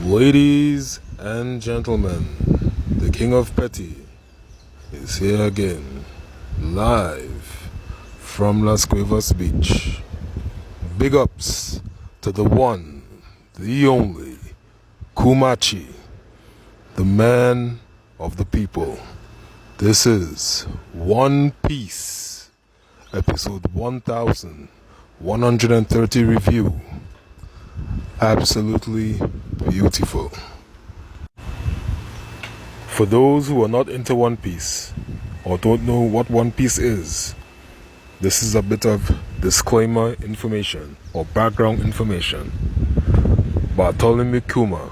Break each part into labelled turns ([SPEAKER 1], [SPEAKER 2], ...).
[SPEAKER 1] Ladies and gentlemen, the King of Petty is here again, live from Las Cuevas Beach. Big ups to the one, the only, Kumachi, the man of the people. This is One Piece, episode 1130 review. Absolutely beautiful. For those who are not into One Piece or don't know what One Piece is, this is a bit of disclaimer information or background information. Bartholomew Kuma,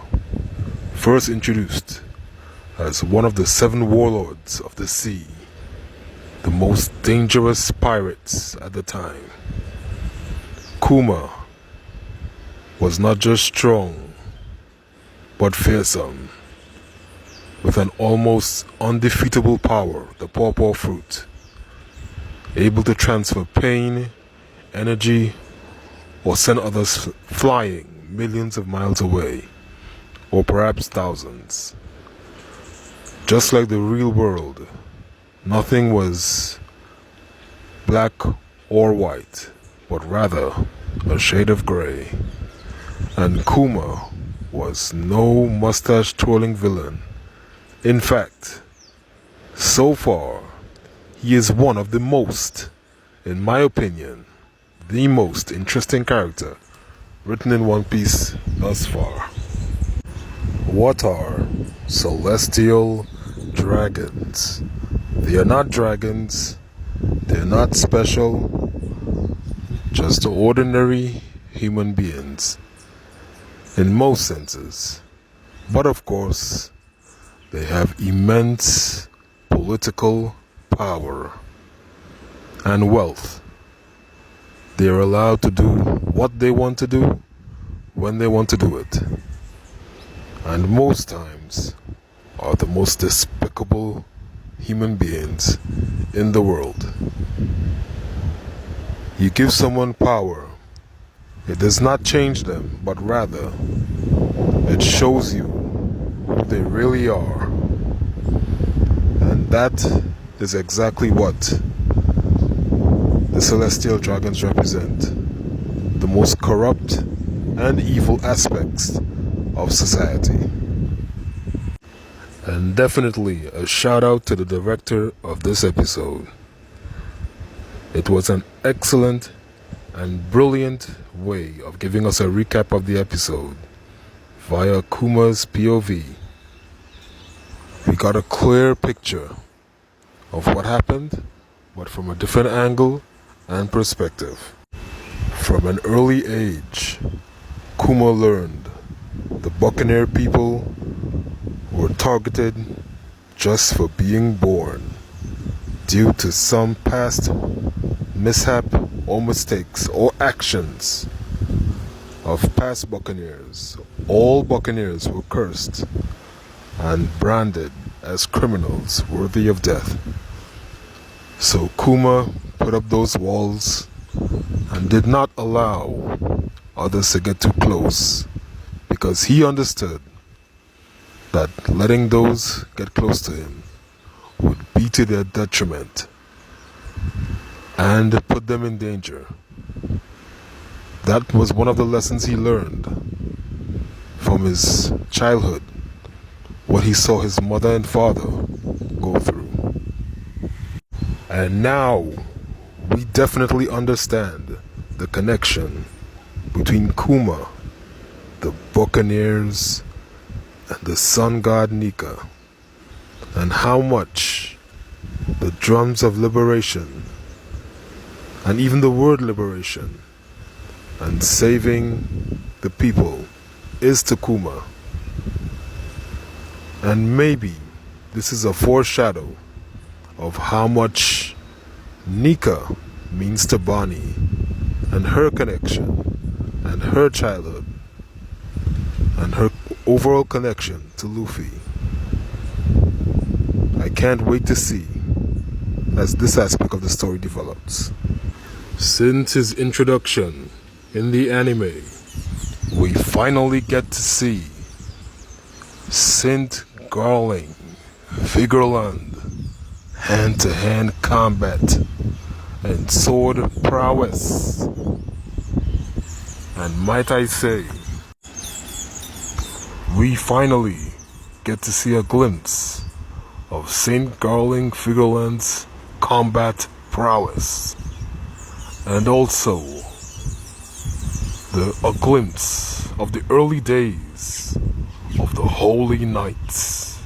[SPEAKER 1] first introduced as one of the 7 warlords of the sea, the most dangerous pirates at the time. Kuma was not just strong, but fearsome, with an almost undefeatable power, the pawpaw fruit, able to transfer pain, energy, or send others flying millions of miles away, or perhaps thousands. Just like the real world, nothing was black or white, but rather a shade of gray. And Kuma was no mustache-twirling villain. In fact, so far, he is one of the most, in my opinion, the most interesting character written in One Piece thus far. What are celestial dragons? They are not dragons, they are not special, just ordinary human beings. In most senses, but of course, they have immense political power and wealth. They are allowed to do what they want to do when they want to do it, and most times are the most despicable human beings in the world. You give someone power, it does not change them, but rather it shows you who they really are. And that is exactly what the celestial dragons represent. The most corrupt and evil aspects of society. And definitely a shout out to the director of this episode. It was an excellent and brilliant way of giving us a recap of the episode via Kuma's POV. We got a clear picture of what happened, but from a different angle and perspective. From an early age, Kuma learned the Buccaneer people were targeted just for being born due to some past mishap or mistakes or actions of past Buccaneers. All Buccaneers were cursed and branded as criminals worthy of death. So Kuma put up those walls and did not allow others to get too close, because he understood that letting those get close to him would be to their detriment and put them in danger. That was one of the lessons he learned from his childhood, what he saw his mother and father go through. And now we definitely understand the connection between Kuma, the Buccaneers, and the sun god Nika, and how much the drums of liberation, and even the word liberation, and saving the people is to Kuma. And maybe this is a foreshadow of how much Nika means to Bonnie, and her connection, and her childhood, and her overall connection to Luffy. I can't wait to see as this aspect of the story develops. Since his introduction in the anime, we finally get to see St. Garling, Figureland, hand-to-hand combat, and sword prowess. And might I say, we finally get to see a glimpse of St. Garling Figureland's combat prowess, and also a glimpse of the early days of the Holy Knights.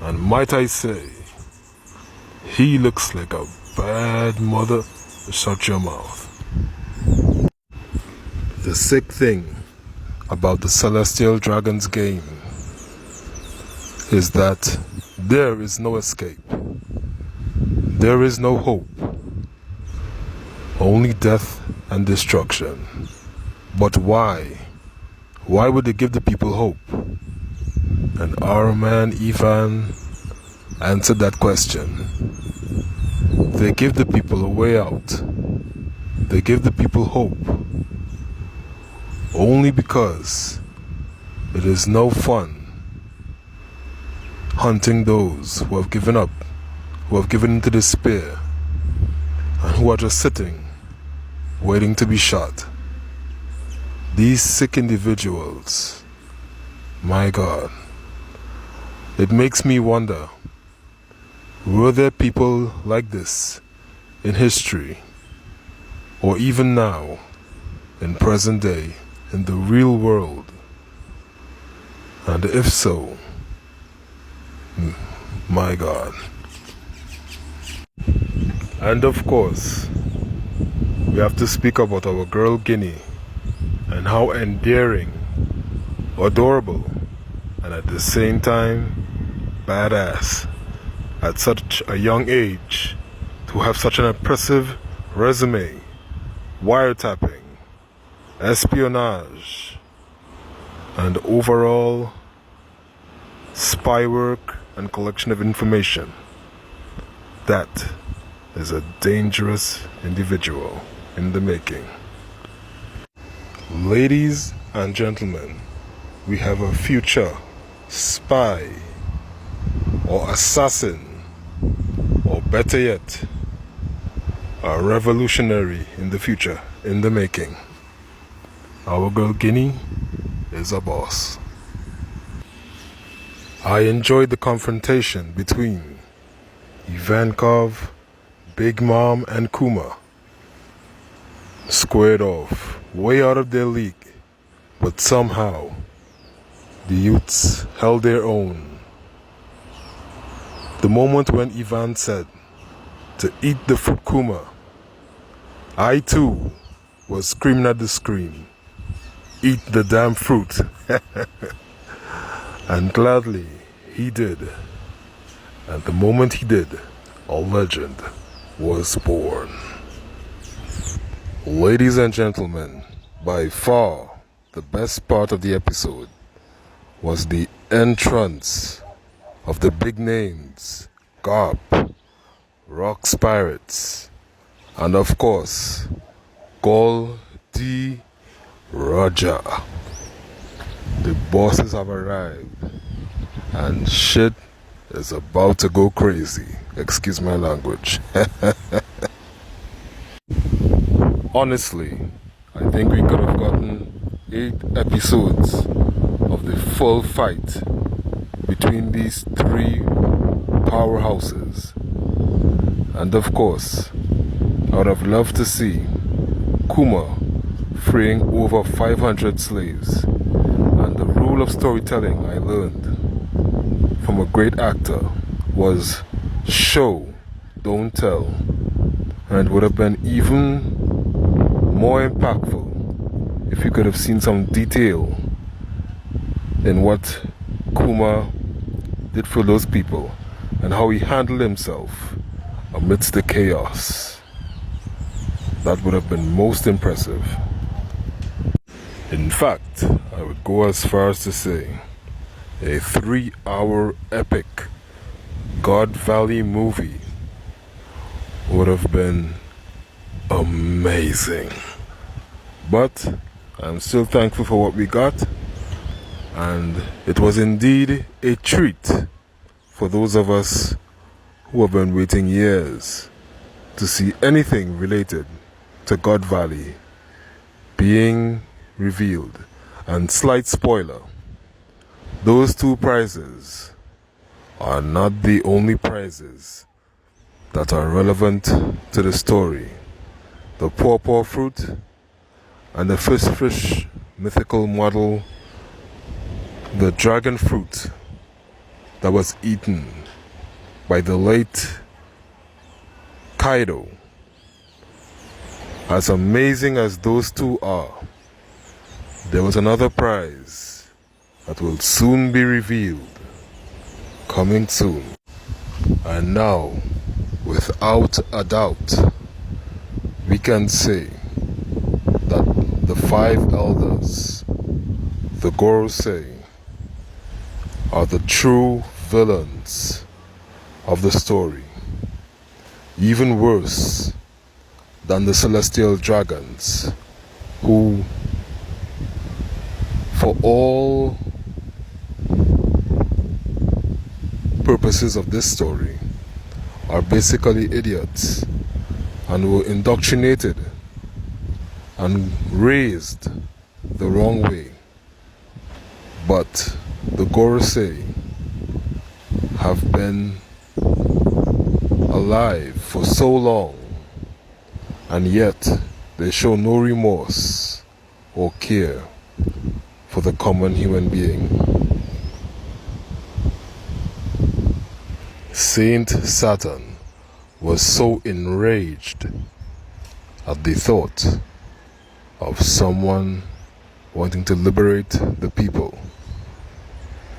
[SPEAKER 1] And might I say, he looks like a bad mother. Shut your mouth. The sick thing about the Celestial Dragons game is that there is no escape. There is no hope. Only death and destruction. But why? Why would they give the people hope? And our man Ivan answered that question. They give the people a way out. They give the people hope. Only because it is no fun hunting those who have given up, who have given into despair, and who are just sitting, waiting to be shot. These sick individuals, my God, it makes me wonder, were there people like this in history, or even now, in present day, in the real world? And if so, my God. And of course, we have to speak about our girl Guinea, and how endearing, adorable, and at the same time, badass, at such a young age, to have such an impressive resume, wiretapping, espionage, and overall spy work and collection of information. That is a dangerous individual in the making. Ladies and gentlemen, we have a future spy or assassin, or better yet, a revolutionary in the future in the making. Our girl Guinea is a boss. I enjoyed the confrontation between Ivankov, Big Mom, and Kuma. Squared off, way out of their league, but somehow the youths held their own. The moment when Ivan said to eat the fruit, Kuma, I too was screaming at the screen, eat the damn fruit. And gladly he did. And the moment he did, a legend was born. Ladies and gentlemen, by far the best part of the episode was the entrance of the big names, Garp, Rock's Pirates, and of course, Gol D. Roger. The bosses have arrived, and shit is about to go crazy. Excuse my language. Honestly, I think we could have gotten 8 episodes of the full fight between these 3 powerhouses. And of course, I would have loved to see Kuma freeing over 500 slaves. And the rule of storytelling I learned from a great actor was show, don't tell. And it would have been even more impactful if you could have seen some detail in what Kuma did for those people and how he handled himself amidst the chaos. That would have been most impressive. In fact, I would go as far as to say a 3-hour epic God Valley movie would have been amazing. But I'm still thankful for what we got, And it was indeed a treat for those of us who have been waiting years to see anything related to God Valley being revealed. And slight spoiler, those two prizes are not the only prizes that are relevant to the story. The pawpaw fruit and the fish mythical model, the dragon fruit that was eaten by the late Kaido. As amazing as those two are, there was another prize that will soon be revealed, coming soon. And now, without a doubt, we can say that the 5 elders, the Gorosei, are the true villains of the story. Even worse than the celestial dragons, who, for all purposes of this story, are basically idiots and were indoctrinated and raised the wrong way. But the Gorosei have been alive for so long, and yet they show no remorse or care for the common human being. Saint Saturn was so enraged at the thought of someone wanting to liberate the people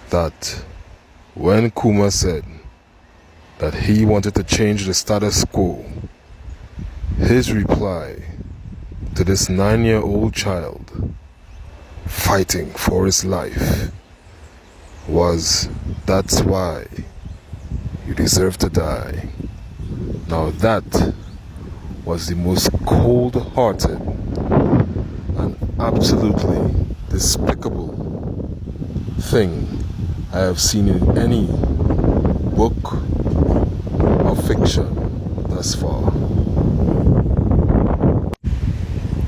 [SPEAKER 1] that when Kuma said that he wanted to change the status quo, his reply to this 9-year-old child fighting for his life was, "That's why you deserve to die." Now that was the most cold-hearted and absolutely despicable thing I have seen in any book or fiction thus far.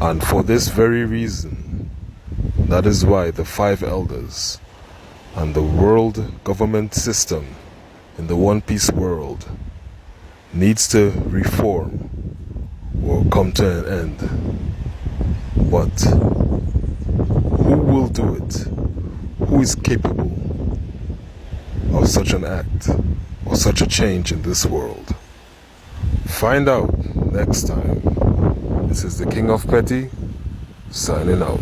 [SPEAKER 1] And for this very reason, that is why the 5 elders and the world government system in the One Piece world needs to reform or come to an end. But who will do it? Who is capable of such an act or such a change in this world? Find out next time. This is the King of Petty, signing out.